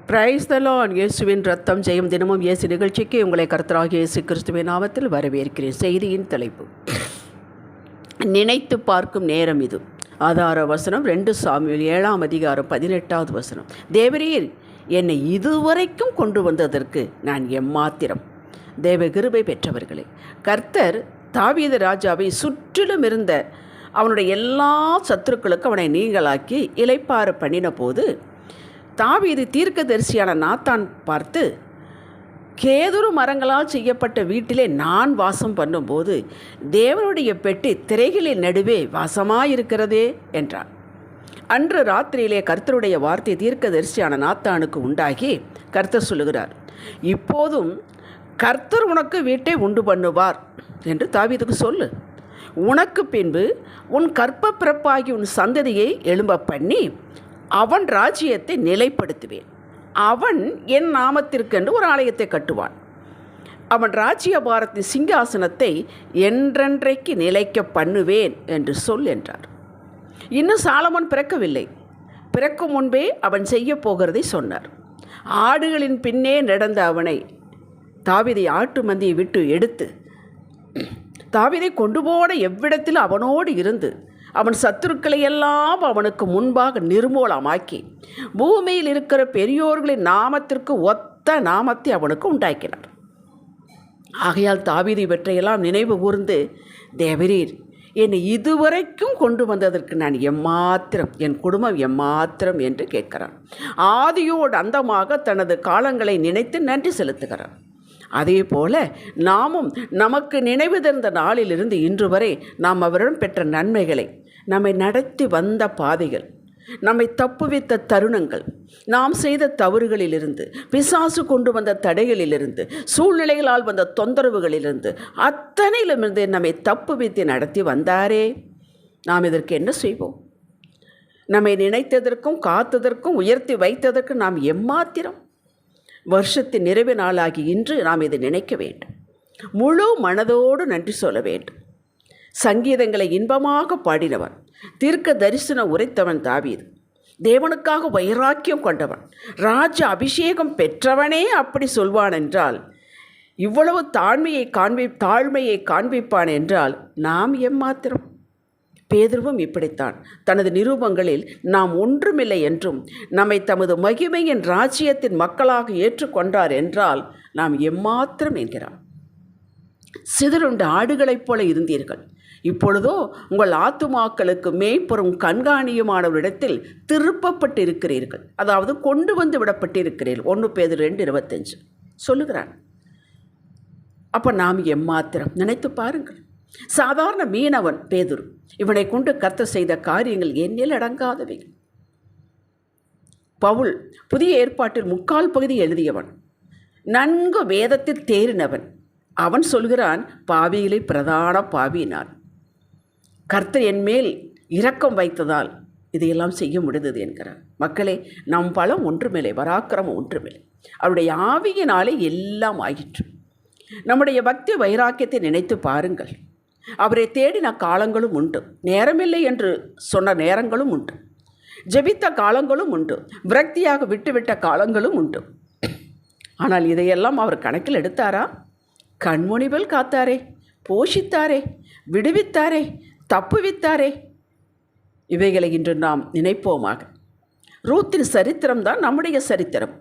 Praise the Lord. இயேசுவின் ரத்தம் ஜெயம் தினமும் இயேசு நிகழ்ச்சிக்கு உங்களை கர்த்தராகிய இயேசு கிறிஸ்துவின் நாமத்தில் வரவேற்கிறேன். செய்தியின் தலைப்பு, நினைத்து பார்க்கும் நேரம் இது. ஆதார வசனம் 2 சாமுவேல் 7ஆம் அதிகாரம் 18வது வசனம். தேவரீர் என்னை இதுவரைக்கும் கொண்டு வந்ததற்கு நான் எம்மாத்திரம். தேவ கிருபை பெற்றவர்களே, கர்த்தர் தாவீது ராஜாவை சுற்றிலும் இருந்த அவனுடைய எல்லா சத்துருக்களுக்கும் அவனை நீங்களாக்கி இளைப்பாறு பண்ணின போது, தாவீது தீர்க்கதரிசியான நாத்தான் பார்த்து, கேதுரு மரங்களால் செய்யப்பட்ட வீட்டிலே நான் வாசம் பண்ணும்போது தேவனுடைய பெட்டி திரைகளின் நடுவே வாசமாயிருக்கிறதே என்றார். அன்று ராத்திரியிலே கர்த்தருடைய வார்த்தை தீர்க்கதரிசியான நாத்தானுக்கு உண்டாகி கர்த்தர் சொல்லுகிறார், இப்போதும் கர்த்தர் உனக்கு வீட்டை உண்டு பண்ணுவார் என்று தாவீதுக்கு சொல்லு. உனக்கு பின்பு உன் கற்ப பிறப்பாகி உன் சந்ததியை எழும்ப பண்ணி அவன் ராஜ்யத்தை நிலைப்படுத்துவேன். அவன் என் நாமத்திற்கென்று ஒரு ஆலயத்தை கட்டுவான். அவன் ராஜ்யபாரத்தின் சிங்காசனத்தை என்றென்றைக்கு நிலைக்க பண்ணுவேன் என்று சொல் என்றார். இன்னும் சாலமோன் பிறக்கவில்லை. பிறக்கும் முன்பே அவன் செய்ய போகிறதை சொன்னார். ஆடுகளின் பின்னே நடந்த அவனை தாவீதை ஆட்டு மந்தியை விட்டு எடுத்து தாவீதை கொண்டு போன எவ்விடத்தில் அவனோடு இருந்து அவன் சத்துருக்களை எல்லாம் அவனுக்கு முன்பாக நிர்மூலமாக்கி பூமியில் இருக்கிற பெரியோர்களின் நாமத்திற்கு ஒத்த நாமத்தை அவனுக்கு உண்டாக்கினார். ஆகையால் தாவீது இவற்றையெல்லாம் நினைவு கூர்ந்து, தேவரீர் என்னை இதுவரைக்கும் கொண்டு வந்ததற்கு நான் எம்மாத்திரம், என் குடும்பம் எம்மாத்திரம் என்று கேட்கிறான். ஆதியோடு அந்தமாக தனது காலங்களை நினைத்து நன்றி செலுத்துகிறான். அதே போல நாமும் நமக்கு நினைவு தந்த நாளிலிருந்து இன்று வரை நாம் அவரிடம் பெற்ற நன்மைகளை, நம்மை நடத்தி வந்த பாதைகள், நம்மை தப்புவித்த தருணங்கள், நாம் செய்த தவறுகளிலிருந்து, பிசாசு கொண்டு வந்த தடைகளிலிருந்து, சூழ்நிலைகளால் வந்த தொந்தரவுகளிலிருந்து, அத்தனையிலிருந்து நம்மை தப்புவித்து நடத்தி வந்தாரே, நாம் இதற்கு என்ன செய்வோம்? நம்மை நினைத்ததற்கும் காத்ததற்கும் உயர்த்தி வைத்ததற்கும் நாம் எம்மாத்திரம்? வருஷத்தின் நிறைவு நாளாகி இன்று நாம் இதை நினைக்க வேண்டும். முழு மனதோடு நன்றி சொல்ல வேண்டும். சங்கீதங்களை இன்பமாக பாடினவன், தீர்க்க தரிசனம் உரைத்தவன் தாவீது. தேவனுக்காக வைராக்கியம் கொண்டவன், ராஜ அபிஷேகம் பெற்றவனே அப்படி சொல்வான் என்றால், இவ்வளவு தாழ்மையை காண்பிப்பான் என்றால் நாம் எம்மாத்திரம்? பேதுருவும் இப்படித்தான் தனது நிரூபங்களில் நாம் ஒன்றுமில்லை என்றும் நம்மை தமது மகிமையின் ராஜ்யத்தின் மக்களாக ஏற்றுக்கொண்டார் என்றால் நாம் எம்மாத்திரம் என்கிறார். சிதறுண்ட ஆடுகளைப் போல இருந்தீர்கள், இப்பொழுதோ உங்கள் ஆத்துமாக்களுக்கு மேய்ப்பரும் கண்காணியுமானவரிடத்தில் திருப்பப்பட்டு இருக்கிறீர்கள், அதாவது கொண்டு வந்து விடப்பட்டிருக்கிறீர்கள். 1 பேதுரு 2:25 சொல்லுகிறான். அப்போ நாம் எம்மாத்திரம்? நினைத்து பாருங்கள். சாதாரண மீனவன் பேதுரு, இவனை கொண்டு கர்த்தர் செய்த காரியங்கள் எண்ணில் அடங்காதவை. பவுல் புதிய ஏற்பாட்டில் 3/4 பகுதி எழுதியவன், நன்கு வேதத்தில் தேறினவன். அவன் சொல்கிறான், பாவியிலே பிரதான பாவியினான். கர்த்தர் என் மேல் இரக்கம் வைத்ததால் இதையெல்லாம் செய்ய முடிந்தது என்கிறார். மக்களே, நம் பலம் ஒன்றுமில்லை, பராக்கிரமம் ஒன்றுமில்லை, அவருடைய ஆவியினாலே எல்லாம் ஆயிற்று. நம்முடைய பக்தி வைராக்கியத்தை நினைத்து பாருங்கள். அவரை தேடின காலங்களும் உண்டு, நேரமில்லை என்று சொன்ன நேரங்களும் உண்டு, ஜெபித்த காலங்களும் உண்டு, விரக்தியாக விட்டுவிட்ட காலங்களும் உண்டு. ஆனால் இதையெல்லாம் அவர் கணக்கில் எடுத்தாரா? கண்முனிவில் காத்தாரே, போஷித்தாரே, விடுவித்தாரே, தப்புவித்தாரே. இவைகளை இன்று நாம் நினைப்போமாக. ரூத்தின் சரித்திரம்தான் நம்முடைய சரித்திரம்.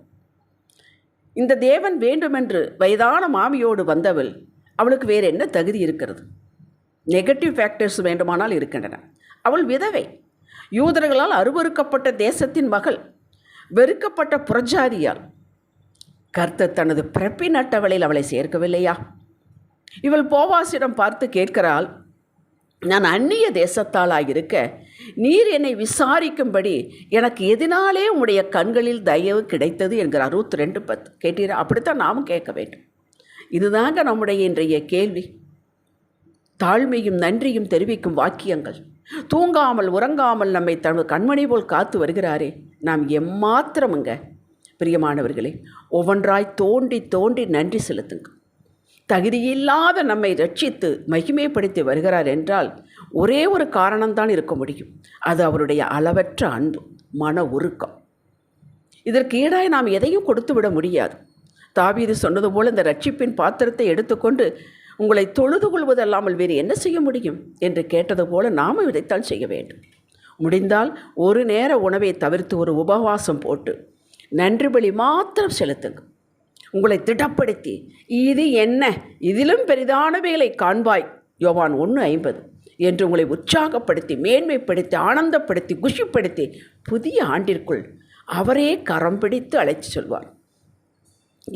இந்த தேவன் வேண்டுமென்று வயதான மாமியோடு வந்தவள், அவளுக்கு வேறு என்ன தகுதி இருக்கிறது? நெகட்டிவ் ஃபேக்டர்ஸ் வேண்டுமானால் இருக்கின்றன. அவள் விதவை, யூதர்களால் அருவருக்கப்பட்ட தேசத்தின் மகள், வெறுக்கப்பட்ட புறஜாதியால். கர்த்தர் தனது பிறப்பின் அட்டவளையில் அவளை சேர்க்கவில்லையா? இவள் போவாசிடம் பார்த்து கேட்கிறாள், நான் அந்நிய தேசத்தாளாயிருக்க நீர் என்னை விசாரிக்கும்படி எனக்கு எதனாலே உம்முடைய கண்களில் தயவு கிடைத்தது என்கிறார். ரூத் 2:10 கேட்டீரா? அப்படித்தான் நாமும் கேட்க வேண்டும். இதுதாங்க நம்முடைய இன்றைய கேள்வி. தாழ்மையும் நன்றியும் தெரிவிக்கும் வாக்கியங்கள். தூங்காமல் உறங்காமல் நம்மை தனது கண்மணி போல் காத்து வருகிறாரே, நாம் எம்மாத்திரமுங்க? பிரியமானவர்களே, ஒவ்வொன்றாய் தோண்டி தோண்டி நன்றி செலுத்துங்க. தகுதியில்லாத நம்மை ரட்சித்து மகிமைப்படுத்தி வருகிறார் என்றால் ஒரே ஒரு காரணம்தான் இருக்க முடியும். அது அவருடைய அளவற்ற அன்பு, மன உருக்கம். இதற்கு ஈடாய் நாம் எதையும் கொடுத்து விட முடியாது. தாவீது சொன்னது போல் இந்த ரட்சிப்பின் பாத்திரத்தை எடுத்துக்கொண்டு உங்களை தொழுது கொள்வதல்லாமல் வேறு என்ன செய்ய முடியும் என்று கேட்டது போல நாமும் இதைத்தான் செய்ய வேண்டும். முடிந்தால் ஒரு நேர உணவை தவிர்த்து ஒரு உபவாசம் போட்டு நன்றி பலி மாத்திரம் செலுத்துங்க. உங்களை திடப்படுத்தி இது என்ன, இதிலும் பெரிதானவைகளை காண்பாய், யோவான் 1:50 என்று உங்களை உற்சாகப்படுத்தி மேன்மைப்படுத்தி ஆனந்தப்படுத்தி குஷிப்படுத்தி புதிய ஆண்டிற்குள் அவரே கரம் பிடித்து அழைத்து சொல்வார்.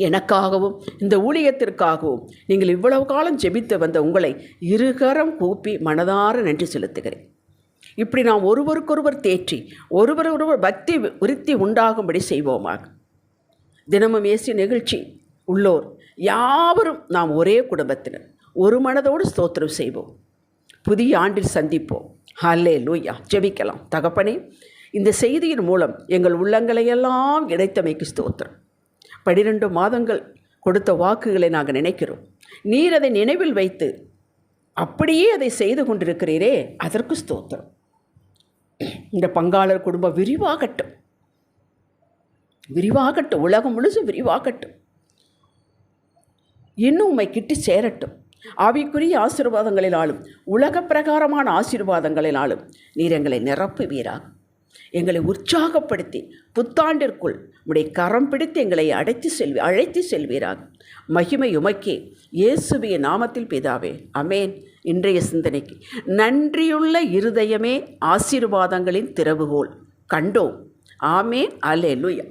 எனக்காகவும் இந்த ஊழியத்திற்காகவும் நீங்கள் இவ்வளவு காலம் ஜெபித்து வந்த உங்களை இருகரம் கூப்பி மனதார நன்றி செலுத்துகிறேன். இப்படி நாம் ஒருவருக்கொருவர் தேற்றி ஒருவரொருவர் பக்தி விருத்தி உண்டாகும்படி செய்வோமாக. தினமும் இயேசு நிகழ்ச்சி உள்ளோர் யாவரும் நாம் ஒரே குடும்பத்தினர் ஒரு மனதோடு ஸ்தோத்திரம் செய்வோம். புதிய ஆண்டில் சந்திப்போம். ஹல்லேலூயா. ஜெபிக்கலாம். தகப்பனே, இந்த செய்தியின் மூலம் எங்கள் உள்ளங்களையெல்லாம் இணைத்தமைக்கு ஸ்தோத்திரம். 12 மாதங்கள் கொடுத்த வாக்குகளை நாங்கள் நினைக்கிறோம். நீர் அதை நினைவில் வைத்து அப்படியே அதை செய்து கொண்டிருக்கிறீரே, அதற்கு ஸ்தோத்திரம். இந்த பங்காளர் குடும்பம் விரிவாகட்டும், விரிவாகட்டும், உலகம் முழுசும் விரிவாகட்டும், இன்னும் உம்மை கிட்டி சேரட்டும். ஆவிக்குரிய ஆசீர்வாதங்களினாலும் உலக பிரகாரமான ஆசீர்வாதங்களினாலும் நீர் எங்களை நிரப்புவீராக. எங்களை உற்சாகப்படுத்தி புத்தாண்டிற்குள் உடைய கரம் பிடித்து எங்களை அழைத்து செல்வீராக. மகிமை உமக்கே, இயேசுவின் நாமத்தில் பிதாவே, அமேன். இன்றைய சிந்தனைக்கு நன்றியுள்ள இருதயமே ஆசீர்வாதங்களின் திறவுகோல் கண்டோம். ஆமேன். அல்லேலூயா.